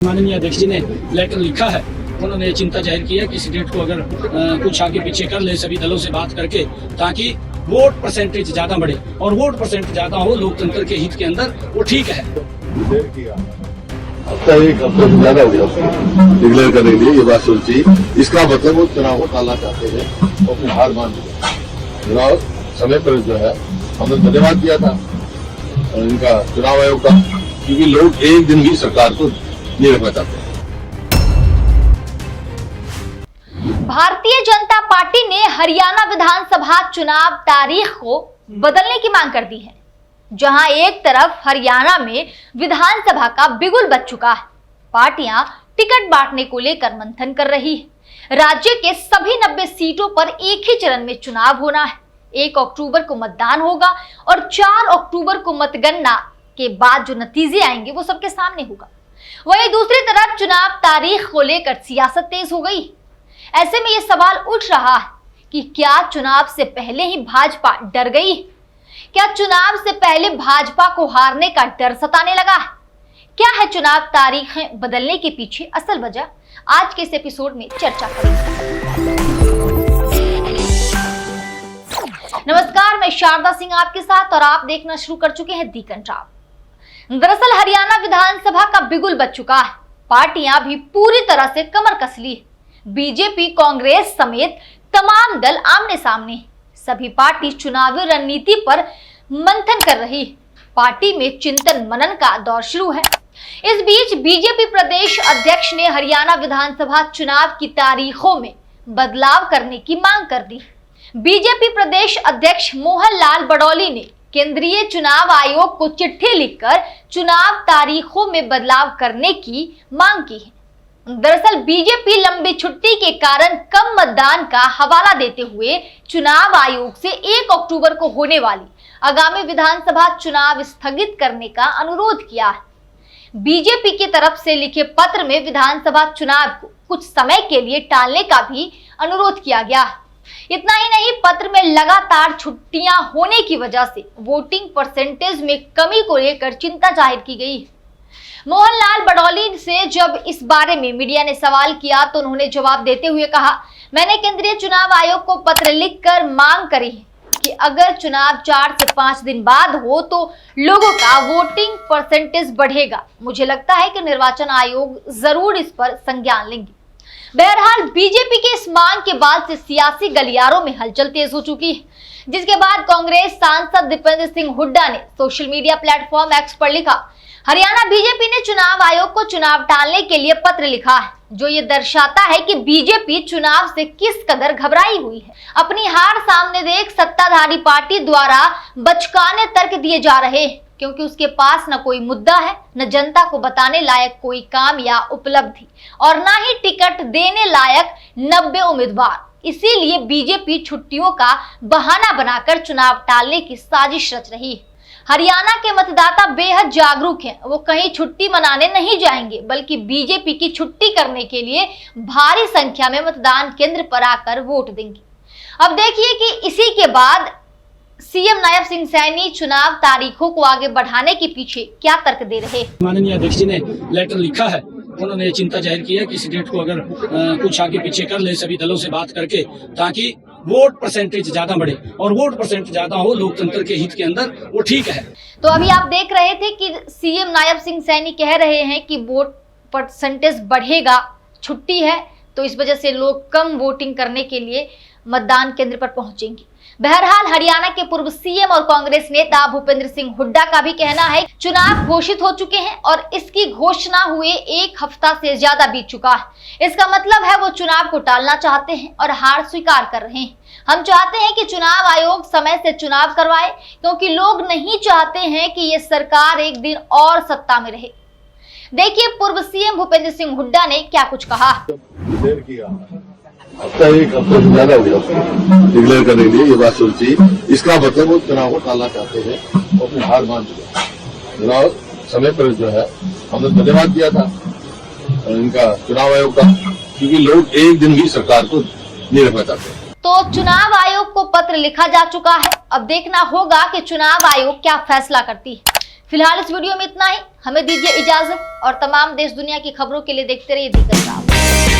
माननीय अध्यक्ष जी ने लेटर लिखा है। उन्होंने चिंता जाहिर की है कि इस डेट को अगर कुछ आगे पीछे कर ले सभी दलों से बात करके, ताकि वोट परसेंटेज ज्यादा बढ़े और वोट परसेंटेज ज्यादा हो लोकतंत्र के हित के अंदर, वो ठीक है। हफ्ता एक हफ्ते से ज्यादा हो गया डिक्लेयर करने के लिए ये बात सोची। इसका मतलब वो चुनाव को टालना चाहते हैं और फिर हार मान लिया। चुनाव समय पर जो है हमने धन्यवाद किया था इनका चुनाव आयोग का, क्योंकि लोग एक दिन भी सरकार को नहीं रखना चाहते। भारतीय जनता पार्टी ने हरियाणा विधानसभा चुनाव तारीख को बदलने की मांग कर दी है। जहां एक तरफ हरियाणा में विधानसभा का बिगुल बज चुका है, पार्टियां टिकट बांटने को लेकर मंथन कर रही है। राज्य के सभी 90 सीटों पर एक ही चरण में चुनाव होना है। 1 अक्टूबर को मतदान होगा और 4 अक्टूबर को मतगणना के बाद जो नतीजे आएंगे वो सबके सामने होगा। वहीं दूसरी तरफ चुनाव तारीख को लेकर सियासत तेज हो गई। ऐसे में ये सवाल उठ रहा है कि क्या चुनाव से पहले ही भाजपा डर गई? क्या चुनाव से पहले भाजपा को हारने का डर सताने लगा है? क्या है चुनाव तारीखें बदलने के पीछे असल वजह? आज के इस एपिसोड में चर्चा करेंगे। नमस्कार, मैं शारदा सिंह आपके साथ और आप देखना शुरू कर चुके हैं दी कंट्राव। दरअसल हरियाणा विधानसभा का बिगुल बज चुका है। पार्टियां भी पूरी तरह से कमर कस ली। बीजेपी, कांग्रेस समेत तमाम दल आमने सामने। सभी पार्टी चुनावी रणनीति पर मंथन कर रही। पार्टी में चिंतन मनन का दौर शुरू है। इस बीच बीजेपी प्रदेश अध्यक्ष ने हरियाणा विधानसभा चुनाव की तारीखों में बदलाव करने की मांग कर दी। बीजेपी प्रदेश अध्यक्ष मोहन लाल बडौली ने केंद्रीय चुनाव आयोग को चिट्ठी लिखकर चुनाव तारीखों में बदलाव करने की मांग की है। दरअसल बीजेपी लंबी छुट्टी के कारण कम मतदान का हवाला देते हुए चुनाव आयोग से 1 अक्टूबर को होने वाली आगामी विधानसभा चुनाव स्थगित करने का अनुरोध किया है। बीजेपी की तरफ से लिखे पत्र में विधानसभा चुनाव को कुछ समय के लिए टालने का भी अनुरोध किया गया है। इतना ही नहीं, पत्र में लगातार छुट्टियां होने की वजह से वोटिंग परसेंटेज में कमी को लेकर चिंता जाहिर की गई। मोहन लाल बडौली से जब इस बारे में मीडिया ने सवाल किया तो उन्होंने जवाब देते हुए कहा, मैंने केंद्रीय चुनाव आयोग को पत्र लिखकर मांग करी है कि अगर चुनाव 4 से 5 दिन बाद हो तो लोगों का वोटिंग परसेंटेज बढ़ेगा। मुझे लगता है कि निर्वाचन आयोग जरूर इस पर संज्ञान लेंगे। बहरहाल बीजेपी की इस मांग के बाद से सियासी गलियारों में हलचल तेज हो चुकी है, जिसके बाद कांग्रेस सांसद दीपेंद्र सिंह हुड्डा ने सोशल मीडिया प्लेटफॉर्म एक्स पर लिखा, हरियाणा बीजेपी ने चुनाव आयोग को चुनाव टालने के लिए पत्र लिखा है, जो ये दर्शाता है कि बीजेपी चुनाव से किस कदर घबराई हुई है। अपनी हार सामने देख सत्ताधारी पार्टी द्वारा बचकाने तर्क दिए जा रहे हैं, क्योंकि उसके पास न कोई मुद्दा है, न जनता को बताने लायक कोई काम या उपलब्धि, और न ही टिकट देने लायक 90 उम्मीदवार। इसीलिए बीजेपी छुट्टियों का बहाना बनाकर चुनाव टालने की साजिश रच रही है। हरियाणा के मतदाता बेहद जागरूक हैं। वो कहीं छुट्टी मनाने नहीं जाएंगे, बल्कि बीजेपी की छुट्टी करने के लिए भारी संख्या में मतदान केंद्र पर आकर वोट देंगे। अब देखिए कि इसी के बाद सीएम नायब सिंह सैनी चुनाव तारीखों को आगे बढ़ाने के पीछे क्या तर्क दे रहे हैं। माननीय अध्यक्ष जी ने लेटर लिखा है। उन्होंने चिंता जाहिर की है कि इस डेट को अगर कुछ आगे पीछे कर ले सभी दलों से बात करके, ताकि वोट परसेंटेज ज्यादा बढ़े और वोट परसेंटेज ज्यादा हो लोकतंत्र के हित के अंदर, वो ठीक है। तो अभी आप देख रहे थे कि सीएम नायब सिंह सैनी कह रहे हैं कि वोट परसेंटेज बढ़ेगा, छुट्टी है तो इस वजह से लोग कम वोटिंग करने के लिए मतदान केंद्र पर पहुंचेंगे। बहरहाल हरियाणा के पूर्व सीएम और कांग्रेस नेता भूपेंद्र सिंह हुड्डा का भी कहना है चुनाव घोषित हो चुके हैं और इसकी घोषणा हुए 1 हफ्ता से ज्यादा बीत चुका है। इसका मतलब है वो चुनाव को टालना चाहते हैं और हार स्वीकार कर रहे हैं। हम चाहते हैं कि चुनाव आयोग समय से चुनाव करवाए, क्योंकि लोग नहीं चाहते हैं कि ये सरकार एक दिन और सत्ता में रहे। देखिए पूर्व सीएम भूपेंद्र सिंह हुड्डा ने क्या कुछ कहा। हफ्ता एक हफ्ते से ज्यादा हो गया डिक्लेयर करने के लिए ये बात सोची। इसका मतलब वो चुनाव को टालना चाहते हैं और फिर हार मान लिया। चुनाव समय पर जो है हमने धन्यवाद किया था इनका चुनाव आयोग का, क्योंकि लोग एक दिन भी सरकार को नहीं रखना चाहते। तो चुनाव आयोग को पत्र लिखा जा चुका है। अब देखना होगा कि चुनाव आयोग क्या फैसला करती है। फिलहाल इस वीडियो में इतना ही। हमें दीजिए इजाजत और तमाम देश दुनिया की खबरों के लिए देखते रहिए दी कंट्राब।